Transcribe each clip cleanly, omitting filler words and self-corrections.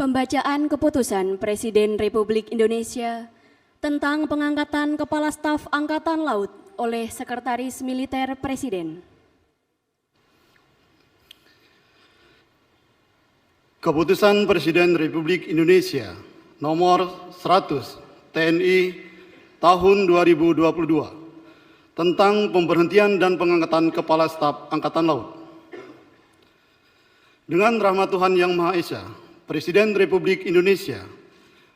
Pembacaan Keputusan Presiden Republik Indonesia tentang pengangkatan Kepala Staf Angkatan Laut oleh Sekretaris Militer Presiden. Keputusan Presiden Republik Indonesia nomor 100 TNI tahun 2022 tentang pemberhentian dan pengangkatan Kepala Staf Angkatan Laut. Dengan rahmat Tuhan Yang Maha Esa, Presiden Republik Indonesia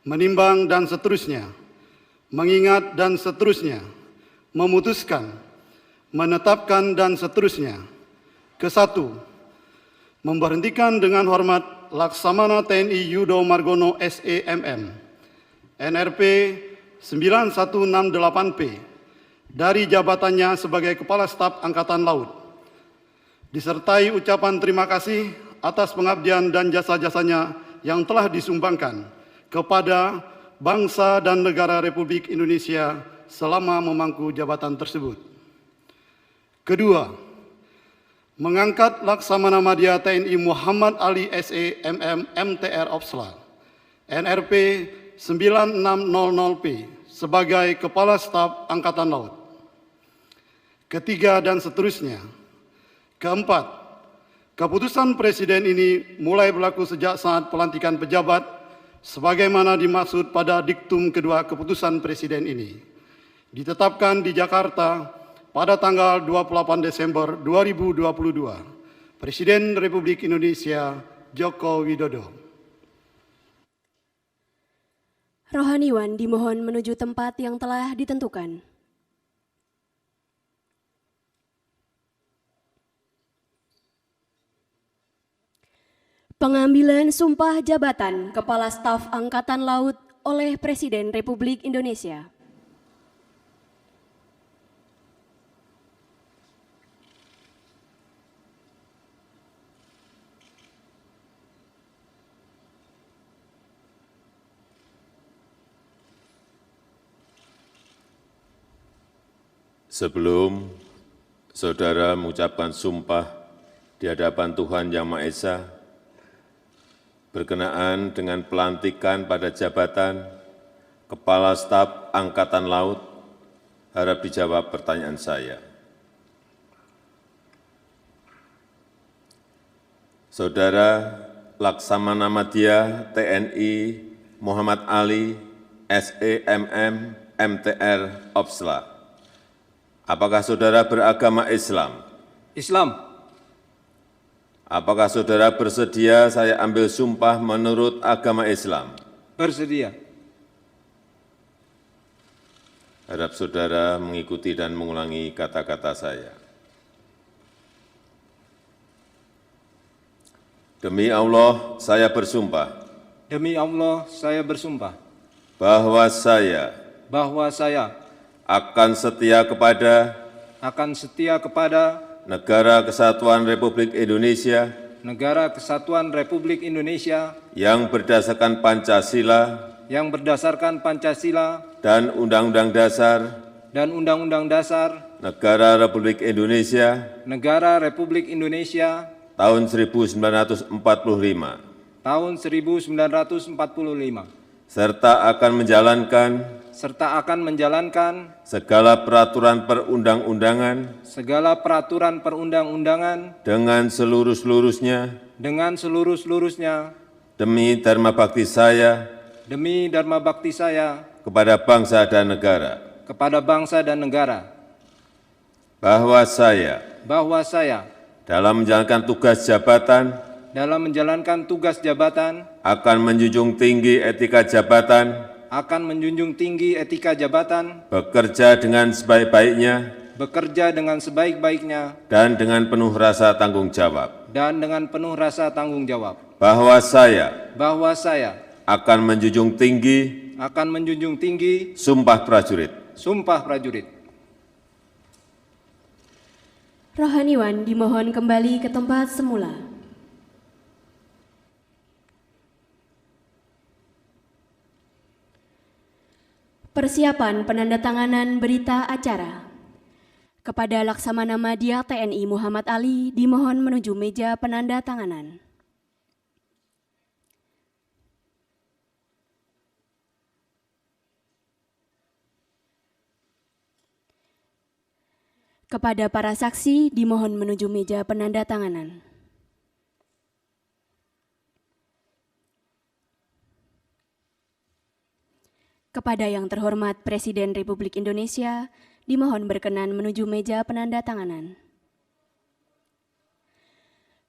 menimbang dan seterusnya, mengingat dan seterusnya, memutuskan, menetapkan dan seterusnya. Kesatu, memberhentikan dengan hormat Laksamana TNI Yudo Margono SEMM NRP 9168P dari jabatannya sebagai Kepala Staf Angkatan Laut, disertai ucapan terima kasih atas pengabdian dan jasa-jasanya yang telah disumbangkan kepada bangsa dan negara Republik Indonesia selama memangku jabatan tersebut. Kedua, mengangkat Laksamana Madya TNI Muhammad Ali SEMM MTR Opsla NRP 9600P sebagai Kepala Staf Angkatan Laut. Ketiga dan seterusnya. Keempat, keputusan Presiden ini mulai berlaku sejak saat pelantikan pejabat sebagaimana dimaksud pada diktum kedua keputusan Presiden ini. Ditetapkan di Jakarta pada tanggal 28 Desember 2022. Presiden Republik Indonesia Joko Widodo. Rohaniwan dimohon menuju tempat yang telah ditentukan. Pengambilan sumpah jabatan Kepala Staf Angkatan Laut oleh Presiden Republik Indonesia. Sebelum saudara mengucapkan sumpah di hadapan Tuhan Yang Maha Esa, berkenaan dengan pelantikan pada jabatan Kepala Staf Angkatan Laut, harap dijawab pertanyaan saya. Saudara Laksamana Madya TNI Muhammad Ali SEMM MTR Opsla, apakah saudara beragama Islam? Islam. Apakah saudara bersedia saya ambil sumpah menurut agama Islam? Bersedia. Harap saudara mengikuti dan mengulangi kata-kata saya. Demi Allah, saya bersumpah. Demi Allah, saya bersumpah. Bahwa saya akan setia kepada Negara Kesatuan Republik Indonesia yang berdasarkan Pancasila dan Undang-Undang Dasar Negara Republik Indonesia tahun 1945 serta akan menjalankan segala peraturan perundang-undangan dengan seluruh-seluruhnya demi dharma bakti saya kepada bangsa dan negara, bahwa saya dalam menjalankan tugas jabatan akan menjunjung tinggi etika jabatan, bekerja dengan sebaik-baiknya dan dengan penuh rasa tanggung jawab, bahwa saya akan menjunjung tinggi sumpah prajurit. Rohaniwan dimohon kembali ke tempat semula. Persiapan penandatanganan berita acara. Kepada Laksamana Madya TNI Muhammad Ali dimohon menuju meja penandatanganan. Kepada para saksi dimohon menuju meja penandatanganan. Kepada yang terhormat Presiden Republik Indonesia, dimohon berkenan menuju meja penandatanganan.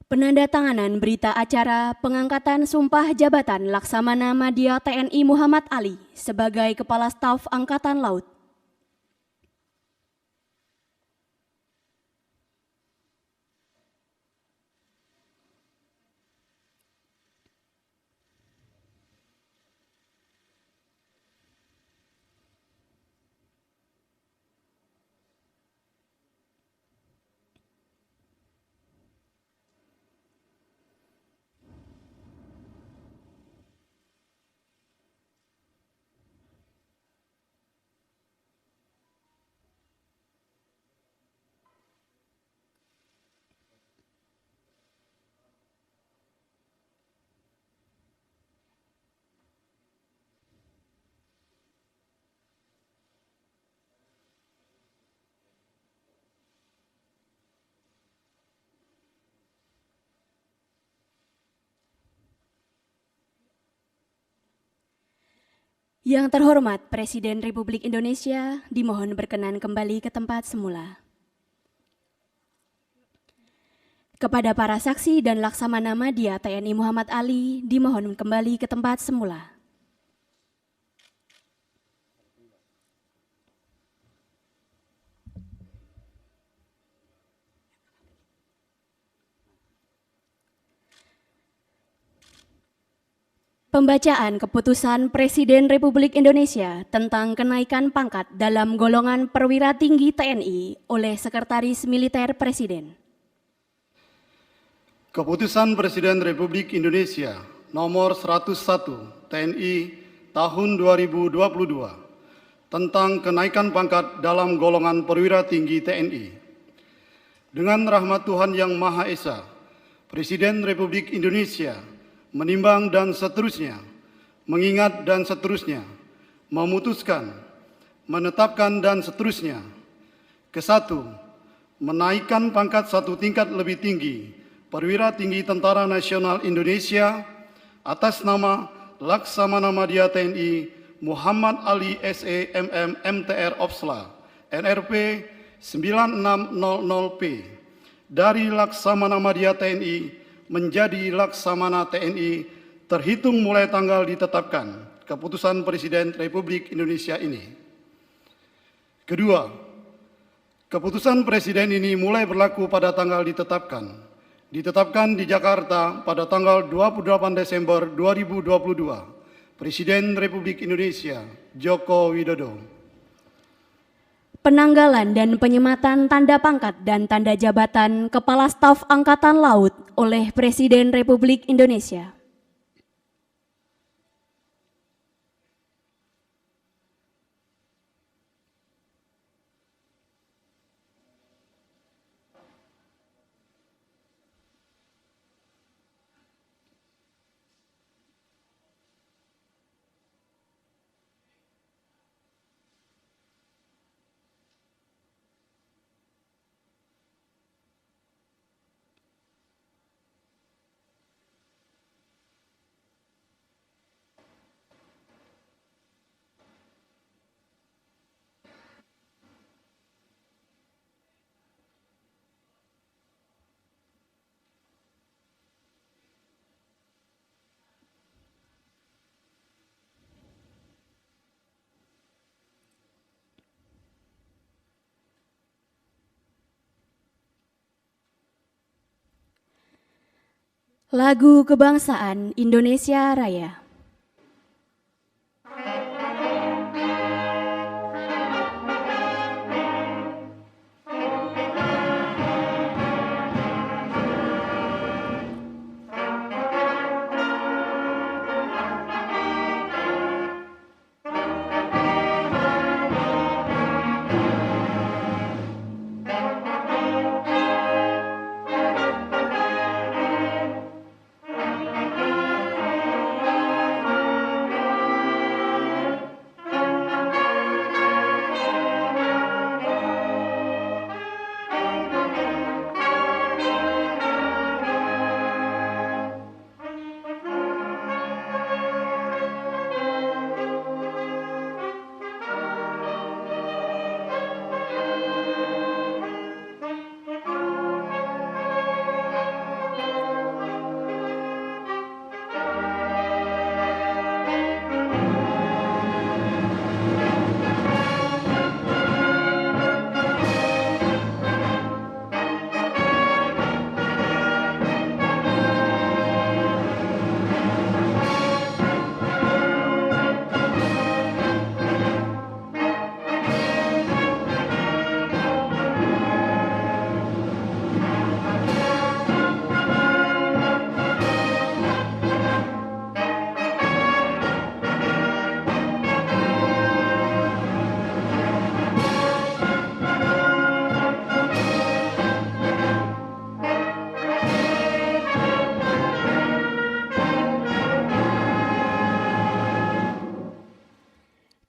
Penandatanganan berita acara pengangkatan Sumpah Jabatan Laksamana Madya TNI Muhammad Ali sebagai Kepala Staf Angkatan Laut. Yang terhormat Presiden Republik Indonesia, dimohon berkenan kembali ke tempat semula. Kepada para saksi dan Laksamana Madya TNI Muhammad Ali, dimohon kembali ke tempat semula. Pembacaan keputusan Presiden Republik Indonesia tentang kenaikan pangkat dalam golongan perwira tinggi TNI oleh Sekretaris Militer Presiden. Keputusan Presiden Republik Indonesia nomor 101 TNI tahun 2022 tentang kenaikan pangkat dalam golongan perwira tinggi TNI. Dengan rahmat Tuhan Yang Maha Esa, Presiden Republik Indonesia menimbang dan seterusnya, mengingat dan seterusnya, memutuskan, menetapkan dan seterusnya. Kesatu, menaikkan pangkat satu tingkat lebih tinggi perwira tinggi Tentara Nasional Indonesia atas nama Laksamana Madya TNI Muhammad Ali SE MM MTR Opsla NRP 9600P dari Laksamana Madya TNI menjadi Laksamana TNI terhitung mulai tanggal ditetapkan keputusan Presiden Republik Indonesia ini. Kedua, keputusan Presiden ini mulai berlaku pada tanggal ditetapkan di Jakarta pada tanggal 28 Desember 2022. Presiden Republik Indonesia Joko Widodo. Penanggalan dan penyematan tanda pangkat dan tanda jabatan Kepala Staf Angkatan Laut oleh Presiden Republik Indonesia. Lagu Kebangsaan Indonesia Raya.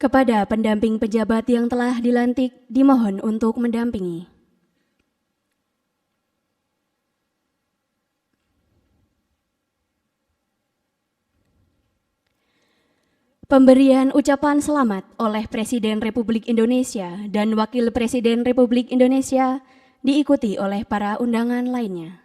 Kepada pendamping pejabat yang telah dilantik, dimohon untuk mendampingi. Pemberian ucapan selamat oleh Presiden Republik Indonesia dan Wakil Presiden Republik Indonesia diikuti oleh para undangan lainnya.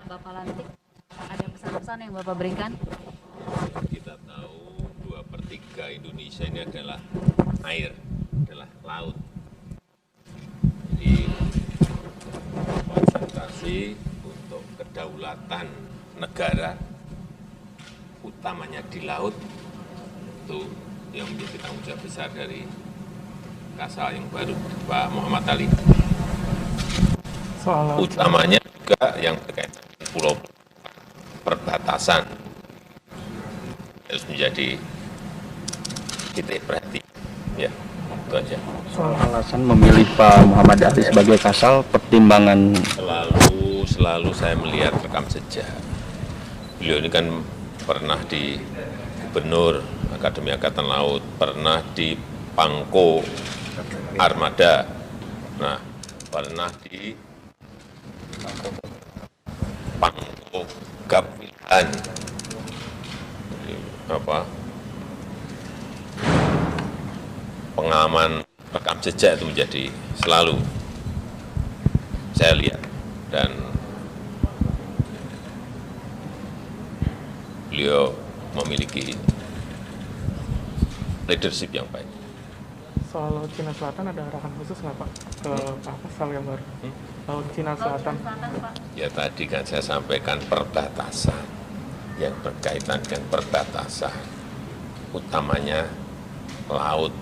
Bapak lantik, ada pesan-pesan yang Bapak berikan? Kita tahu 2/3 Indonesia ini adalah air, adalah laut. Jadi konsentrasi untuk kedaulatan negara, utamanya di laut, itu yang menjadi tanggung jawab besar dari Kasal yang baru, Pak Muhammad Ali. Utamanya juga yang berkaitan dengan pulau perbatasan harus menjadi titik perhatian. Ya, itu aja. Soal alasan memilih Pak Muhammad Ali sebagai Kasal, pertimbangan Selalu saya melihat rekam jejak. Beliau ini kan pernah di Gubernur Akademi Angkatan Laut, pernah di Pangko Armada, nah pernah di Pangko Gapilhan, pengaman rekam jejak itu menjadi selalu saya lihat, dan beliau memiliki leadership yang baik. Soal Laut Cina Selatan ada arahan khusus nggak Pak ke Pak Kasal yang baru? Laut Cina Selatan. Ya tadi kan saya sampaikan perbatasan, yang berkaitan dengan perbatasan, utamanya laut,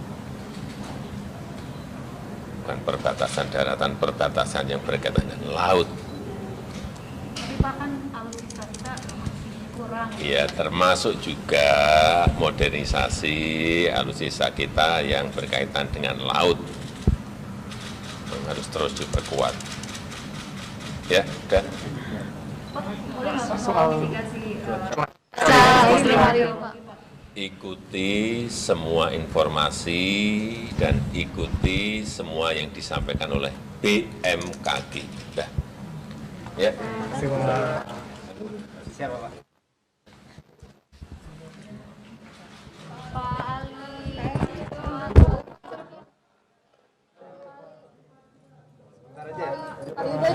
bukan perbatasan daratan, perbatasan yang berkaitan dengan laut. Tapi Pak, kan alutsista kita masih kurang. Ya termasuk juga modernisasi alutsista kita yang berkaitan dengan laut, yang harus terus diperkuat. Ya, dan Boleh nggak Pak Soal- mitigasi Pak? ikuti semua informasi dan ikuti semua yang disampaikan oleh BMKG. Dah. Ya.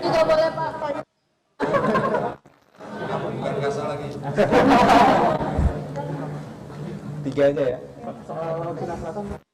Juga boleh Pak. tiga aja ya. Soal Laut Cina Selatan